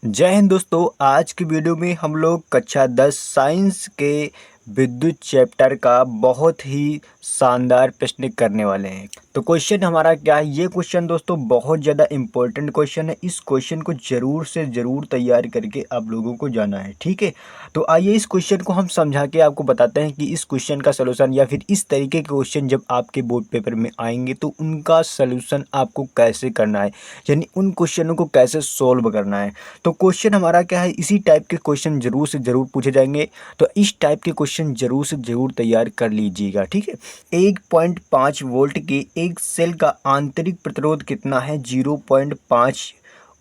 जय हिंद दोस्तों। आज की वीडियो में हम लोग कक्षा 10 साइंस के विद्युत चैप्टर का बहुत ही शानदार प्रश्न करने वाले हैं। तो क्वेश्चन हमारा क्या है? ये क्वेश्चन दोस्तों बहुत ज़्यादा इम्पोर्टेंट क्वेश्चन है। इस क्वेश्चन को ज़रूर से ज़रूर तैयार करके आप लोगों को जाना है, ठीक है। तो आइए इस क्वेश्चन को हम समझा के आपको बताते हैं कि इस क्वेश्चन का सलूशन या फिर इस तरीके के क्वेश्चन जब आपके बोर्ड पेपर में आएंगे तो उनका सलूशन आपको कैसे करना है, यानी उन क्वेश्चनों को कैसे सोल्व करना है। तो क्वेश्चन हमारा क्या है, इसी टाइप के क्वेश्चन ज़रूर से ज़रूर पूछे जाएंगे। तो इस टाइप के क्वेश्चन ज़रूर से ज़रूर तैयार कर लीजिएगा, ठीक है। 1.5 वोल्ट के एक सेल का आंतरिक प्रतिरोध कितना है? 0.5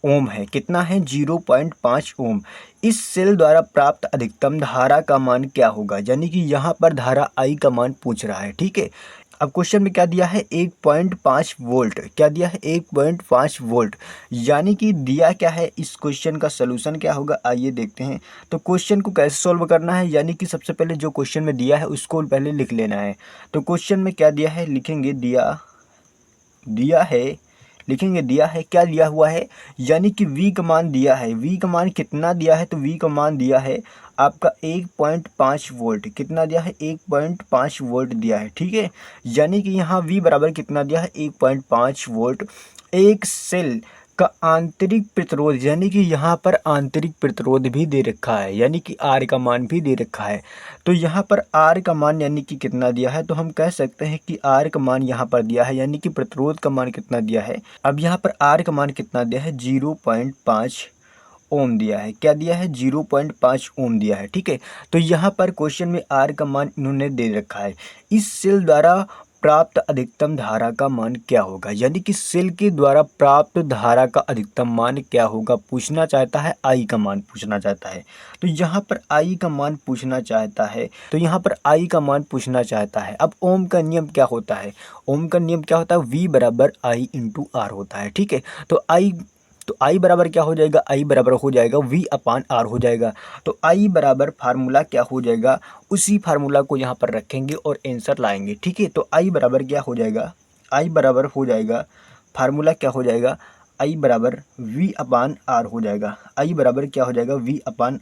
ओम है। कितना है? 0.5 ओम। इस सेल द्वारा प्राप्त अधिकतम धारा का मान क्या होगा? यानी कि यहाँ पर धारा आई का मान पूछ रहा है, ठीक है। अब क्वेश्चन में क्या दिया है? 1.5 वोल्ट। क्या दिया है? 1.5 वोल्ट। यानी कि दिया क्या है? इस क्वेश्चन का सलूशन क्या होगा, आइए देखते हैं। तो क्वेश्चन को कैसे सॉल्व करना है, यानी कि सबसे पहले जो क्वेश्चन में दिया है उसको पहले लिख लेना है। तो क्वेश्चन में क्या दिया है लिखेंगे, दिया दिया है लिखेंगे दिया है। क्या दिया हुआ है? यानी कि V का मान दिया है। V का मान कितना दिया है? तो V का मान दिया है आपका 1.5 वोल्ट। कितना दिया है? 1.5 वोल्ट दिया है, ठीक है। यानी कि यहाँ V बराबर कितना दिया है? 1.5 वोल्ट। एक सेल का आंतरिक प्रतिरोध, यानी कि यहाँ पर आंतरिक प्रतिरोध भी दे रखा है, यानी कि R का मान भी दे रखा है। तो यहाँ पर R का मान यानी कि कितना दिया है? तो हम कह सकते हैं कि R का मान यहाँ पर दिया है, यानी कि प्रतिरोध का मान कितना दिया है। अब यहाँ पर R का मान कितना दिया है? 0.5 ओम दिया है। क्या दिया है? 0.5 ओम दिया है, ठीक है। तो यहाँ पर क्वेश्चन में R का मान इन्होंने दे रखा है। इस सेल द्वारा प्राप्त अधिकतम धारा का मान क्या होगा? यानी कि सेल के द्वारा प्राप्त धारा का अधिकतम मान क्या होगा पूछना चाहता है, आई का मान पूछना चाहता है। तो यहाँ पर आई का मान पूछना चाहता है, तो यहाँ पर आई का मान पूछना चाहता है। अब ओम का नियम क्या होता है? ओम का नियम क्या होता है? V बराबर आई इंटू आर होता है, ठीक है। तो आई बराबर क्या हो जाएगा? आई बराबर हो जाएगा V अपान आर हो जाएगा। तो आई बराबर फार्मूला क्या हो जाएगा? उसी फार्मूला को यहाँ पर रखेंगे और आंसर लाएंगे, ठीक है। तो आई बराबर क्या हो जाएगा? आई बराबर हो जाएगा, फार्मूला क्या हो जाएगा? आई बराबर V अपान आर हो जाएगा। आई बराबर क्या हो जाएगा? V अपान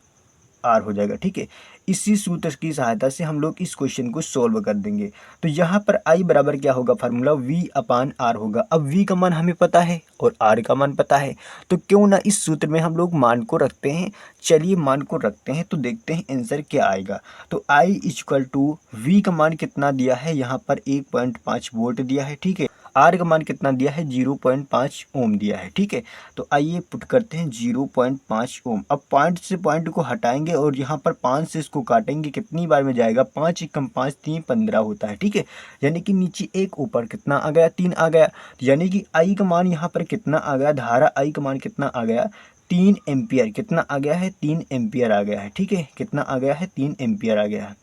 आर हो जाएगा, ठीक है। इसी सूत्र की सहायता से हम लोग इस क्वेश्चन को सोल्व कर देंगे। तो यहाँ पर आई बराबर क्या होगा? फार्मूला V अपान आर होगा। अब V का मान हमें पता है और R का मान पता है, तो क्यों ना इस सूत्र में हम लोग मान को रखते हैं। चलिए मान को रखते हैं, तो देखते हैं आंसर क्या आएगा। तो I इक्वल टू V का मान कितना दिया है? यहाँ पर 1.5 वोल्ट दिया है, ठीक है। R का मान कितना दिया है? 0.5 ओम दिया है, ठीक है। तो आइए पुट करते हैं 0.5 ओम। अब पॉइंट से पॉइंट को हटाएंगे और यहाँ पर 5 से इसको काटेंगे, कितनी बार में जाएगा? 5 एकम 5 3 15 होता है, ठीक है। यानी कि नीचे एक ऊपर कितना आ गया? 3 आ गया। यानी कि आई का मान यहाँ पर कितना आ गया? धारा आई का मान कितना आ गया? 3 एम्पियर। कितना आ गया है? 3 एम्पियर आ गया है, ठीक है। कितना आ गया है? 3 एम्पियर आ गया है।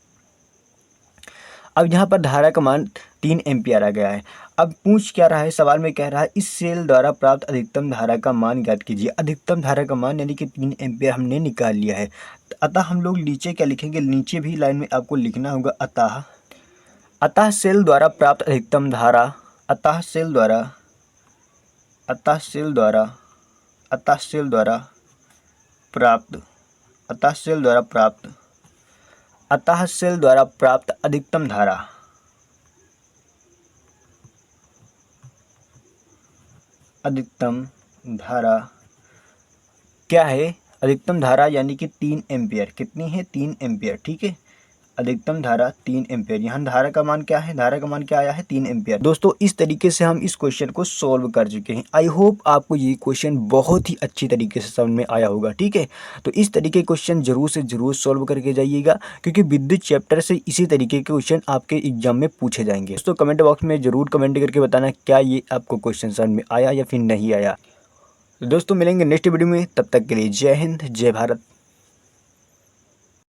अब यहाँ पर धारा का मान 3 एम्पियर आ गया है। अब पूछ क्या रहा है? सवाल में कह रहा है इस सेल द्वारा प्राप्त अधिकतम धारा का मान ज्ञात कीजिए। अधिकतम धारा का मान यानी कि 3 एम्पियर हमने निकाल लिया है। अतः हम लोग नीचे क्या लिखेंगे? नीचे भी लाइन में आपको लिखना होगा अतः। अतः सेल द्वारा प्राप्त अधिकतम धारा, अतः सेल द्वारा अतः सेल द्वारा अतः सेल द्वारा प्राप्त अतः सेल द्वारा प्राप्त अतः सेल द्वारा प्राप्त अधिकतम धारा, अधिकतम धारा क्या है? अधिकतम धारा यानी कि 3 एम्पियर। कितनी है? 3 एम्पियर, ठीक है। अधिकतम धारा 3 एम्पियर। यहाँ धारा का मान क्या है? धारा का मान क्या आया है? 3 एम्पियर। दोस्तों इस तरीके से हम इस क्वेश्चन को सॉल्व कर चुके हैं। आई होप आपको ये क्वेश्चन बहुत ही अच्छी तरीके से समझ में आया होगा, ठीक है। तो इस तरीके के क्वेश्चन जरूर से जरूर सॉल्व करके जाइएगा, क्योंकि विद्युत चैप्टर से इसी तरीके के क्वेश्चन आपके एग्जाम में पूछे जाएंगे। दोस्तों कमेंट बॉक्स में जरूर कमेंट करके बताना क्या ये आपको क्वेश्चन समझ में आया या फिर नहीं आया। दोस्तों मिलेंगे नेक्स्ट वीडियो में, तब तक के लिए जय हिंद जय भारत।